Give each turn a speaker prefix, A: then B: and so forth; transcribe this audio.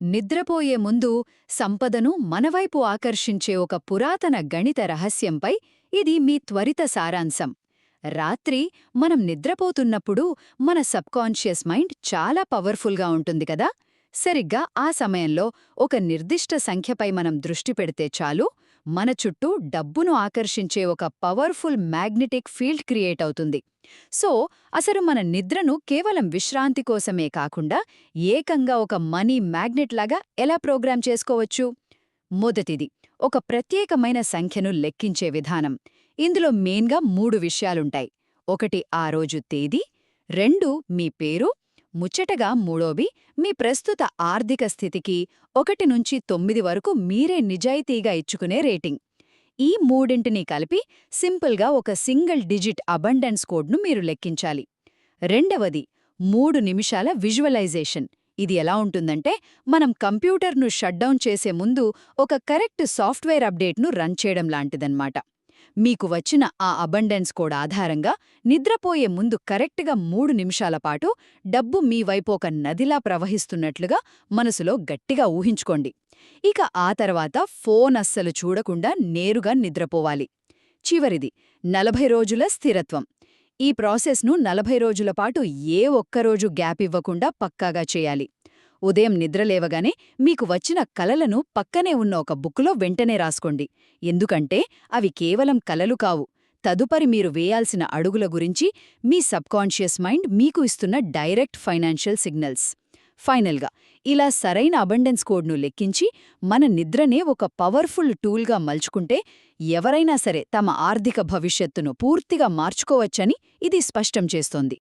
A: నిద్రపోయే ముందు సంపదను మనవైపు ఆకర్షించే ఒక పురాతన గణిత రహస్యంపై ఇది మీ త్వరిత సారాంశం. రాత్రి మనం నిద్రపోతున్నప్పుడు మన సబ్కాన్షియస్ మైండ్ చాలా పవర్ఫుల్గా ఉంటుంది కదా. సరిగ్గా ఆ సమయంలో ఒక నిర్దిష్ట సంఖ్యపై మనం దృష్టి పెడితే చాలు, మన చుట్టూ డబ్బును ఆకర్షించే ఒక పవర్ఫుల్ మ్యాగ్నెటిక్ ఫీల్డ్ క్రియేట్ అవుతుంది. సో అసలు మన నిద్రను కేవలం విశ్రాంతి కోసమే కాకుండా ఏకంగా ఒక మనీ మ్యాగ్నెట్ లాగా ఎలా ప్రోగ్రామ్ చేసుకోవచ్చు? మొదటిది, ఒక ప్రత్యేకమైన సంఖ్యను లెక్కించే విధానం. ఇందులో మెయిన్గా 3 విషయాలుంటాయి. ఒకటి ఆ రోజు తేదీ, 2 మీ పేరు, ముచ్చటగా మూడోవి మీ ప్రస్తుత ఆర్థిక స్థితికి 1 నుంచి 9 వరకు మీరే నిజాయితీగా ఇచ్చుకునే రేటింగ్. ఈ మూడింటిని కలిపి సింపుల్గా ఒక సింగిల్ డిజిట్ అబండెన్స్ కోడ్ను మీరు లెక్కించాలి. రెండవది 3 నిమిషాల విజువలైజేషన్. ఇది ఎలా ఉంటుందంటే, మనం కంప్యూటర్ను షట్డౌన్ చేసే ముందు ఒక కరెక్ట్ సాఫ్ట్వేర్ అప్డేట్ను రన్ చేయడం లాంటిదన్నమాట. మీకు వచ్చిన ఆ అబండెన్స్ కోడ్ ఆధారంగా నిద్రపోయే ముందు కరెక్ట్గా 3 నిమిషాల పాటు డబ్బు మీ వైపు ఒక నదిలా ప్రవహిస్తున్నట్లుగా మనసులో గట్టిగా ఊహించుకోండి. ఇక ఆ తర్వాత ఫోన్ అస్సలు చూడకుండా నేరుగా నిద్రపోవాలి. చివరిది 40 రోజుల స్థిరత్వం. ఈ ప్రాసెస్ను 40 రోజుల పాటు ఏ ఒక్కరోజు గ్యాప్ ఇవ్వకుండా పక్కాగా చేయాలి. ఉదయం నిద్రలేవగానే మీకు వచ్చిన కలలను పక్కనే ఉన్న ఒక బుక్కులో వెంటనే రాసుకోండి. ఎందుకంటే అవి కేవలం కలలు కావు, తదుపరి మీరు వేయాల్సిన అడుగుల గురించి మీ సబ్కాన్షియస్ మైండ్ మీకు ఇస్తున్న డైరెక్ట్ ఫైనాన్షియల్ సిగ్నల్స్. ఫైనల్గా, ఇలా సరైన అబండెన్స్ కోడ్ను లెక్కించి మన నిద్రనే ఒక పవర్ఫుల్ టూల్గా మలుచుకుంటే ఎవరైనా సరే తమ ఆర్థిక భవిష్యత్తును పూర్తిగా మార్చుకోవచ్చని ఇది స్పష్టం చేస్తోంది.